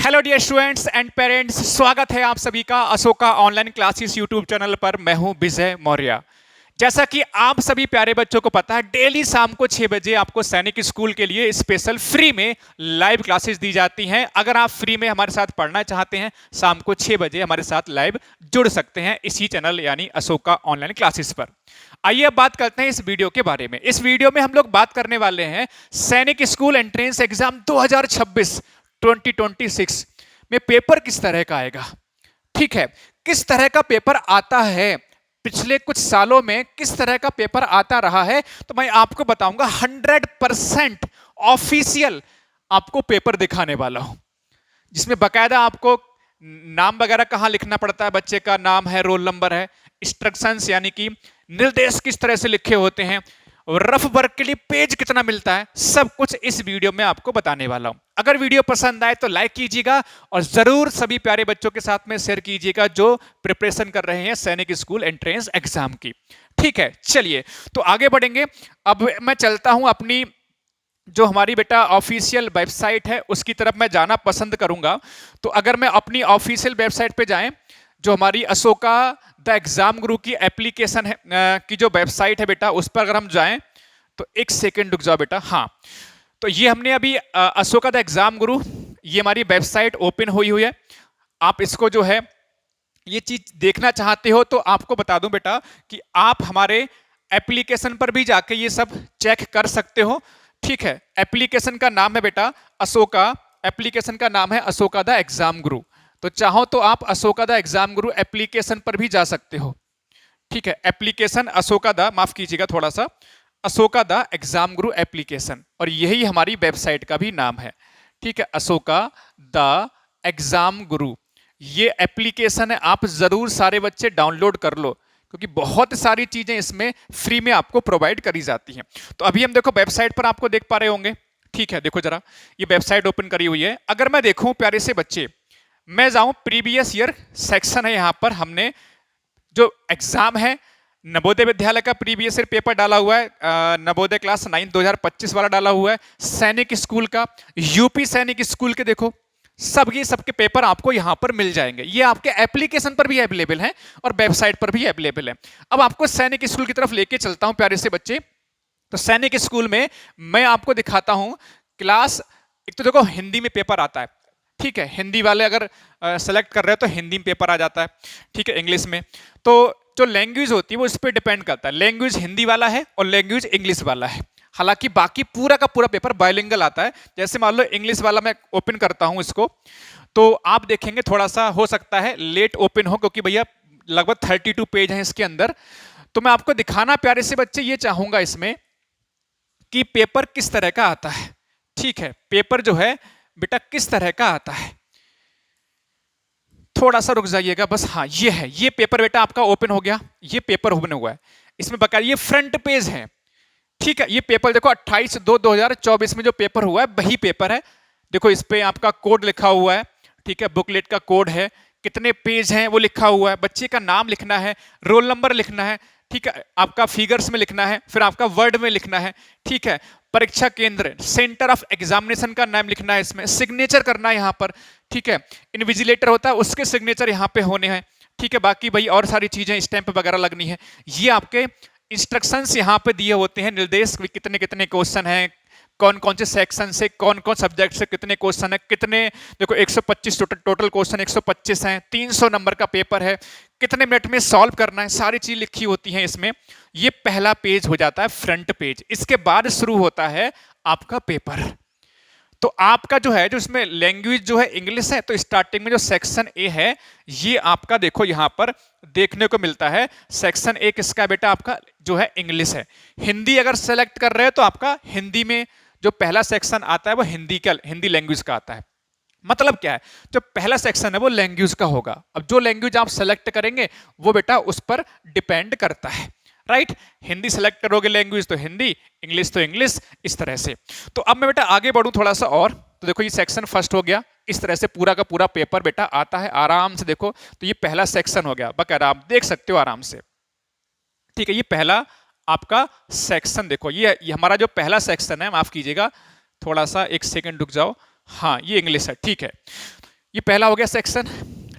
Hello dear students and parents, स्वागत है आप सभी का Ashoka online classes YouTube channel पर। मैं हूं विजय मौर्य। जैसा कि आप सभी प्यारे बच्चों को पता है, डेली शाम को 6 बजे आपको सैनिक स्कूल के लिए स्पेशल फ्री में लाइव क्लासेस दी जाती हैं। अगर आप फ्री में हमारे साथ पढ़ना चाहते हैं, शाम को 6 बजे हमारे साथ लाइव जुड़ सकते हैं इसी चैनल यानी अशोका ऑनलाइन क्लासेस पर। आइए अब बात करते हैं इस वीडियो के बारे में। इस वीडियो में हम लोग बात करने वाले हैं सैनिक स्कूल एंट्रेंस एग्जाम 2026 में पेपर किस तरह का आएगा। ठीक है, किस तरह का पेपर आता है, पिछले कुछ सालों में किस तरह का पेपर आता रहा है, तो मैं आपको बताऊंगा। 100% ऑफिशियल आपको पेपर दिखाने वाला हूं, जिसमें बकायदा आपको नाम वगैरह कहां लिखना पड़ता है, बच्चे का नाम है, रोल नंबर है, इंस्ट्रक्शंस यानी कि निर्देश किस तरह से लिखे होते हैं, रफ वर्क के लिए पेज कितना मिलता है, सब कुछ इस वीडियो में आपको बताने वाला हूं। अगर वीडियो पसंद आए तो लाइक कीजिएगा और जरूर सभी प्यारे बच्चों के साथ में शेयर कीजिएगा जो प्रिपरेशन कर रहे हैं सैनिक स्कूल एंट्रेंस एग्जाम की। ठीक है, चलिए तो आगे बढ़ेंगे। अब मैं चलता हूं अपनी जो हमारी बेटा ऑफिशियल वेबसाइट है उसकी तरफ मैं जाना पसंद करूंगा। तो अगर मैं अपनी ऑफिशियल वेबसाइट पे जाएं, जो हमारी अशोका द एग्जाम गुरु की एप्लीकेशन है की जो वेबसाइट है बेटा, उस पर अगर हम जाएं तो एक सेकेंड रुक जाओ बेटा। हाँ, तो ये हमने अभी अशोका द एग्जाम गुरु, ये हमारी वेबसाइट ओपन हुई है। आप इसको जो है ये चीज देखना चाहते हो तो आपको बता दूं बेटा कि आप हमारे एप्लीकेशन पर भी जाके ये सब चेक कर सकते हो। ठीक है, एप्लीकेशन का नाम है बेटा अशोका, एप्लीकेशन का नाम है अशोका द एग्जाम गुरु। तो चाहो तो आप Ashoka the exam Guru application पर भी जा सकते हो। ठीक है, एप्लीकेशन अशोका द, माफ कीजिएगा थोड़ा सा, Ashoka the exam Guru application, और यही हमारी वेबसाइट का भी नाम है। ठीक है, अशोका द एग्जाम गुरु ये एप्लीकेशन है, आप जरूर सारे बच्चे डाउनलोड कर लो क्योंकि बहुत सारी चीजें इसमें फ्री में आपको प्रोवाइड करी जाती हैं। तो अभी हम देखो वेबसाइट पर आपको देख पा रहे होंगे। ठीक है, देखो जरा, ये वेबसाइट ओपन करी हुई है। अगर मैं देखूं प्यारे से बच्चे, मैं जाऊं प्रीवियस ईयर सेक्शन है, यहां पर हमने जो एग्जाम है नवोदय विद्यालय का प्रीवियस ईयर पेपर डाला हुआ है, नवोदय क्लास 9 2025 वाला डाला हुआ है, सैनिक स्कूल का, यूपी सैनिक स्कूल के देखो सबके पेपर आपको यहां पर मिल जाएंगे। ये आपके एप्लीकेशन पर भी अवेलेबल है और वेबसाइट पर भी अवेलेबल है। अब आपको सैनिक स्कूल की तरफ लेके चलता हूं प्यारे से बच्चे। तो सैनिक स्कूल में मैं आपको दिखाता हूं क्लास, एक तो देखो हिंदी में पेपर आता है। ठीक है, हिंदी वाले अगर सेलेक्ट कर रहे हो तो हिंदी में पेपर आ जाता है। ठीक है, इंग्लिश में तो जो लैंग्वेज होती है वो इस पर डिपेंड करता है, लैंग्वेज हिंदी वाला है और लैंग्वेज इंग्लिश वाला है। हालांकि बाकी पूरा का पूरा पेपर बायलिंगुअल आता है। जैसे मान लो इंग्लिश वाला मैं ओपन करता हूं इसको, तो आप देखेंगे थोड़ा सा हो सकता है लेट ओपन हो क्योंकि भैया लगभग 32 पेज हैं इसके अंदर। तो मैं आपको दिखाना प्यारे से बच्चे ये चाहूंगा इसमें कि पेपर किस तरह का आता है। ठीक है, पेपर जो है बेटा किस तरह का आता है, थोड़ा सा रुक जाइएगा बस। हाँ, ये है, ये पेपर बेटा आपका ओपन हो गया, ये पेपर ओपन हुआ है। इसमें बकाया ये फ्रंट पेज है। ठीक है, ये पेपर देखो 28/2/2024 में जो पेपर हुआ है वही पेपर है। देखो इस पे आपका कोड लिखा हुआ है। ठीक है, बुकलेट का कोड है, कितने पेज हैं वो लिखा हुआ है, बच्चे का नाम लिखना है, रोल नंबर लिखना है। ठीक है, आपका फिगर्स में लिखना है, फिर आपका वर्ड में लिखना है। ठीक है, परीक्षा केंद्र, सेंटर ऑफ एग्जामिनेशन का नाम लिखना है, इसमें सिग्नेचर करना है यहाँ पर। ठीक है, इन्विजिलेटर होता है उसके सिग्नेचर यहाँ पे होने हैं। ठीक है, बाकी भाई और सारी चीजें स्टैंप वगैरह लगनी है। ये आपके इंस्ट्रक्शंस यहाँ पे दिए होते हैं, निर्देश कितने कितने क्वेश्चन हैं, कौन कौन से सेक्शन से कौन कौन सब्जेक्ट से कितने क्वेश्चन है, कितने देखो 125 टोटल क्वेश्चन 125 हैं, 300 नंबर का पेपर है, कितने मिनट में सॉल्व करना है, सारी चीज लिखी होती है इसमें। ये पहला पेज हो जाता है फ्रंट पेज। इसके बाद शुरू होता है आपका पेपर। तो आपका जो है, जो इसमें लैंग्वेज जो है इंग्लिश है, तो स्टार्टिंग में जो सेक्शन ए है ये आपका देखो यहां पर देखने को मिलता है। सेक्शन ए किसका बेटा, आपका जो है इंग्लिश है। हिंदी अगर सेलेक्ट कर रहे हो तो आपका हिंदी में जो पहला सेक्शन आता है वो हिंदी लैंग्वेज का आता है। मतलब क्या है, जो पहला सेक्शन है वो लैंग्वेज का होगा। अब जो लैंग्वेज आप सेलेक्ट करेंगे वो बेटा उस पर डिपेंड करता है। राइट, हिंदी सेलेक्ट करोगे लैंग्वेज तो हिंदी, इंग्लिश तो इंग्लिश, इस तरह से। तो अब मैं बेटा आगे बढ़ूं थोड़ा सा और। तो देखो ये सेक्शन फर्स्ट हो गया, इस तरह से पूरा का पूरा पेपर बेटा आता है आराम से। देखो तो ये पहला सेक्शन हो गया, बकायदा आप देख सकते हो आराम से। ठीक है, ये पहला आपका सेक्शन देखो, ये हमारा जो पहला सेक्शन है, माफ कीजिएगा थोड़ा सा एक सेकंड रुक जाओ। हाँ, ये इंग्लिश है। ठीक है, ये पहला हो गया सेक्शन।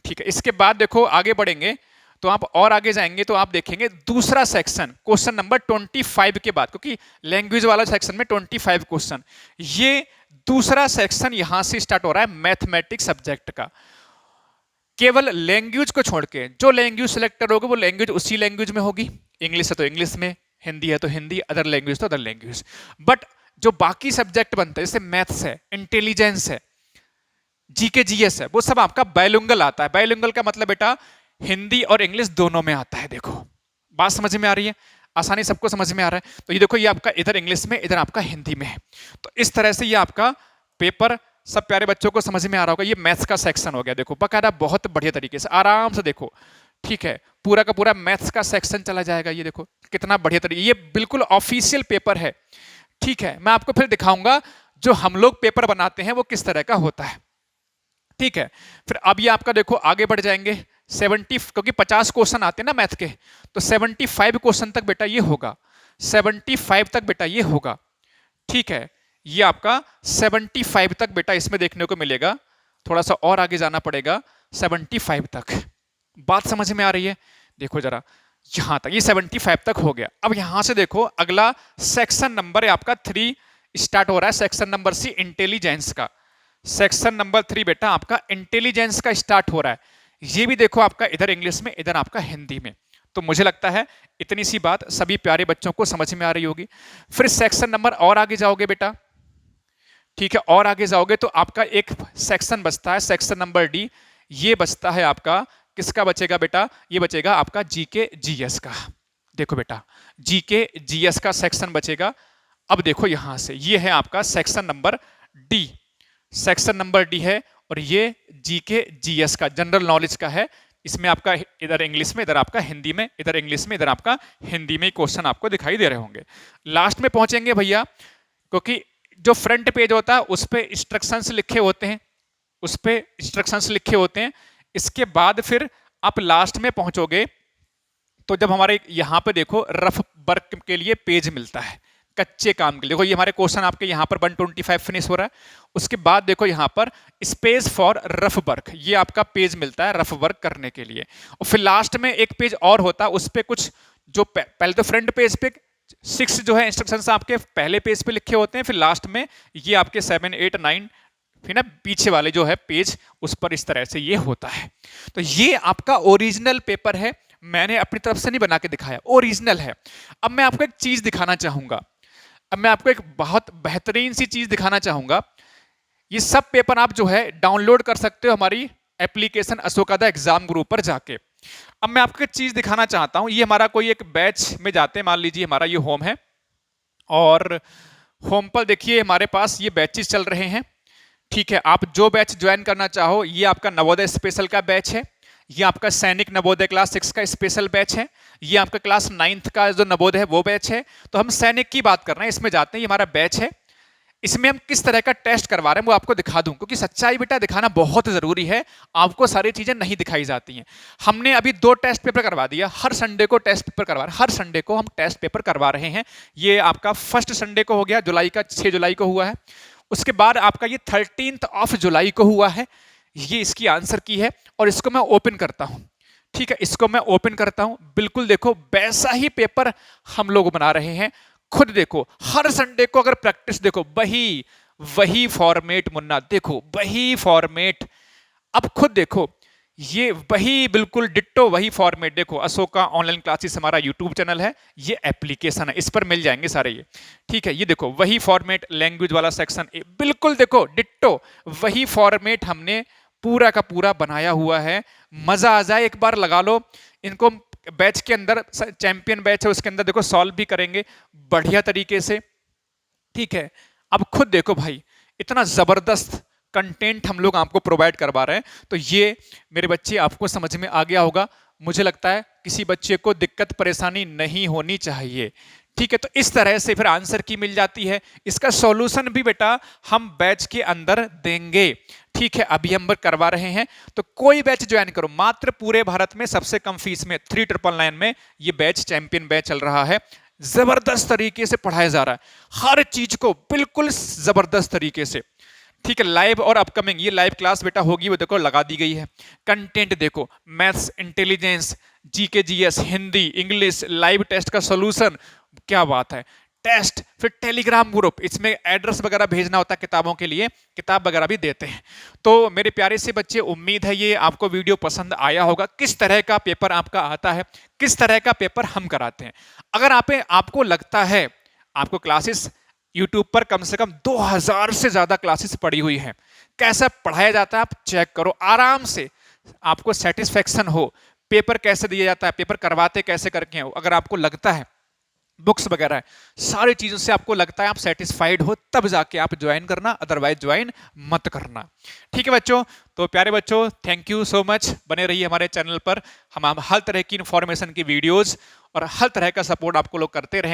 ठीक है, इसके बाद देखो आगे बढ़ेंगे तो आप और आगे जाएंगे तो आप देखेंगे दूसरा सेक्शन क्वेश्चन नंबर 25 के बाद, क्योंकि लैंग्वेज वाला सेक्शन में 25 क्वेश्चन, ये दूसरा सेक्शन यहां से स्टार्ट हो रहा है मैथमेटिक्स सब्जेक्ट का। केवल लैंग्वेज को छोड़ के जो लैंग्वेज सिलेक्ट करोगे वो लैंग्वेज उसी लैंग्वेज में होगी, इंग्लिश है तो इंग्लिश में, हिंदी है तो हिंदी, अदर लैंग्वेज तो अदर लैंग्वेज। बट जो बाकी सब्जेक्ट बनते हैं जैसे मैथ्स है, इंटेलिजेंस है, जीके जीएस है, वो सब आपका बायलिंगुअल आता है। बायलिंगुअल का मतलब बेटा हिंदी और इंग्लिश दोनों में आता है। देखो बात समझ में आ रही है, आसानी सबको समझ में आ रहा है। तो ये देखो ये आपका इधर इंग्लिश में, इधर आपका हिंदी में है। तो इस तरह से ये आपका पेपर सब प्यारे बच्चों को समझ में आ रहा होगा। ये मैथ्स का सेक्शन हो गया, देखो बकायदा बहुत बढ़िया तरीके से आराम से देखो। ठीक है, पूरा का पूरा मैथ्स का सेक्शन चला जाएगा। ये देखो कितना बढ़िया तरीके, ये बिल्कुल ऑफिशियल पेपर है। ठीक है, मैं आपको फिर दिखाऊंगा जो हम लोग पेपर बनाते हैं वो किस तरह का होता है। ठीक है, फिर अब ये आपका देखो आगे बढ़ जाएंगे 70, क्योंकि 50 क्वेश्चन आते हैं ना मैथ के, तो 75 क्वेश्चन तक बेटा ये होगा, 75 तक बेटा ये होगा। ठीक है, ये आपका 75 तक बेटा इसमें देखने को मिलेगा। थोड़ा सा और आगे जाना पड़ेगा 75 तक। बात समझ में आ रही है? देखो जरा यहां तक, ये 75 तक हो गया। अब यहां से देखो अगला सेक्शन नंबर आपका 3 स्टार्ट हो रहा है, सेक्शन नंबर सी इंटेलिजेंस का। सेक्शन नंबर 3 बेटा आपका इंटेलिजेंस का स्टार्ट हो रहा है। ये भी देखो आपका इधर इंग्लिश में, इधर आपका हिंदी में। तो मुझे लगता है इतनी सी बात सभी प्यारे बच्चों को समझ में आ रही होगी। फिर सेक्शन नंबर और आगे जाओगे बेटा, ठीक है, और आगे जाओगे तो आपका एक सेक्शन बचता है, सेक्शन नंबर डी। ये बचता है आपका, किसका बचेगा बेटा? ये बचेगा आपका जीके जीएस का। देखो बेटा जीके जीएस का सेक्शन बचेगा। अब देखो यहां से ये है आपका section number D, section number D है, और ये जीके जीएस का जनरल नॉलेज का है। इसमें आपका इधर इंग्लिश में, इधर आपका हिंदी में, इधर इंग्लिश में, इधर आपका हिंदी में क्वेश्चन आपको दिखाई दे रहे होंगे। लास्ट में पहुंचेंगे भैया, क्योंकि जो फ्रंट पेज होता है उस पे इंस्ट्रक्शंस लिखे होते हैं, उस पे इंस्ट्रक्शंस लिखे होते हैं। इसके बाद फिर आप लास्ट में पहुंचोगे तो जब हमारे यहां पे देखो रफ वर्क के लिए पेज मिलता है, कच्चे काम के लिए। देखो ये हमारे क्वेश्चन आपके यहां पर 125 फिनिश हो रहा है। उसके बाद देखो यहां पर स्पेस फॉर रफ वर्क, ये आपका पेज मिलता है रफ वर्क करने के लिए। और फिर लास्ट में एक पेज और होता है, उस पे कुछ जो पहले तो फ्रंट पेज पे 6 जो है इंस्ट्रक्शंस आपके पहले पेज पे लिखे होते हैं, फिर लास्ट में ये आपके 7, 8, 9 फिर ना पीछे वाले जो है पेज उस पर इस तरह से ये होता है। तो ये आपका ओरिजिनल पेपर है, मैंने अपनी तरफ से नहीं बना के दिखाया, ओरिजिनल है। अब मैं आपको एक चीज दिखाना चाहूंगा, अब मैं आपको एक बहुत बेहतरीन सी चीज दिखाना चाहूंगा। ये सब पेपर आप जो है डाउनलोड कर सकते हो हमारी एप्लीकेशन अशोकादा एग्जाम ग्रुप पर जाके। अब मैं आपको एक चीज दिखाना चाहता हूं, ये हमारा कोई एक बैच में जाते हैं, मान लीजिए हमारा ये होम है, और होम पर देखिए हमारे पास ये बैचेस चल रहे हैं। ठीक है, आप जो बैच ज्वाइन करना चाहो, ये आपका नवोदय स्पेशल का बैच है, ये आपका सैनिक नवोदय क्लास 6 का स्पेशल बैच है, ये आपका क्लास 9th का जो नवोदय है वो बैच है। तो हम सैनिक की बात कर रहे हैं, इसमें जाते हैं, ये हमारा बैच है। इसमें हम किस तरह का टेस्ट करवा रहे हैं वो आपको दिखा दूं, क्योंकि सच्चाई बेटा दिखाना बहुत जरूरी है, आपको सारी चीजें नहीं दिखाई जाती हैं। हमने अभी 2 टेस्ट पेपर करवा दिया, हर संडे को टेस्ट पेपर करवा रहे हैं, हर संडे को हम टेस्ट पेपर करवा रहे हैं। ये आपका फर्स्ट संडे को हो गया, जुलाई का 6 जुलाई को हुआ है। उसके बाद आपका ये 13 जुलाई को हुआ है। ये इसकी आंसर की है, और इसको मैं ओपन करता हूं। ठीक है, इसको मैं ओपन करता हूं, बिल्कुल देखो वैसा ही पेपर हम लोग बना रहे हैं। खुद देखो हर संडे को अगर प्रैक्टिस देखो, वही फॉर्मेट मुन्ना, देखो वही फॉर्मेट। अब खुद देखो ये वही बिल्कुल डिट्टो वही फॉर्मेट। देखो अशोका ऑनलाइन क्लासेस हमारा यूट्यूब चैनल है, ये एप्लीकेशन है, इस पर मिल जाएंगे सारे ये। ठीक है, ये देखो वही फॉर्मेट, लैंग्वेज वाला सेक्शन बिल्कुल देखो डिट्टो वही फॉर्मेट हमने पूरा का पूरा बनाया हुआ है। मजा आ जाए, एक बार लगा लो इनको। बैच के अंदर चैंपियन बैच है, उसके अंदर देखो सॉल्व भी करेंगे बढ़िया तरीके से। ठीक है, अब खुद देखो भाई इतना जबरदस्त कंटेंट हम लोग आपको प्रोवाइड करवा रहे हैं। तो ये मेरे बच्चे आपको समझ में आ गया होगा। मुझे लगता है किसी बच्चे को दिक्कत परेशानी नहीं होनी चाहिए। ठीक है, तो इस तरह से फिर आंसर की मिल जाती है। इसका सॉल्यूशन भी बेटा हम बैच के अंदर देंगे। ठीक है, अभी हम करवा रहे हैं, तो कोई बैच ज्वाइन करो, मात्र पूरे भारत में सबसे कम फीस में 3999 में ये बैच चैंपियन बैच चल रहा है। जबरदस्त तरीके से पढ़ाया जा रहा है, हर चीज को बिल्कुल जबरदस्त तरीके से। ठीक है, लाइव और अपकमिंग, ये लाइव क्लास बेटा होगी, वो देखो लगा दी गई है। कंटेंट देखो, maths, intelligence, GK GS, Hindi, English, live test का सॉल्यूशन, क्या बात है, टेस्ट, फिर टेलीग्राम ग्रुप, इसमें एड्रेस वगैरह भेजना होता है किताबों के लिए, किताब वगैरह भी देते हैं। तो मेरे प्यारे से बच्चे, उम्मीद है ये आपको वीडियो पसंद आया होगा, किस तरह का पेपर आपका आता है, किस तरह का पेपर हम कराते हैं। अगर आपको लगता है आपको क्लासेस यूट्यूब पर कम से कम 2000 से ज्यादा क्लासेस पड़ी हुई हैं, कैसा पढ़ाया जाता है आप चेक करो आराम से, आपको सेटिस्फेक्शन हो, पेपर कैसे दिया जाता है, पेपर करवाते कैसे करके हो, अगर आपको लगता है बुक्स वगैरह है, सारी चीजों से आपको लगता है आप सेटिस्फाइड हो, तब जाके आप ज्वाइन करना, अदरवाइज ज्वाइन मत करना। ठीक है बच्चों, तो प्यारे बच्चों, थैंक यू सो मच, बने रहिए हमारे चैनल पर। हम हर तरह की इंफॉर्मेशन की वीडियोस और हर तरह का सपोर्ट आपको लोग करते रहेंगे।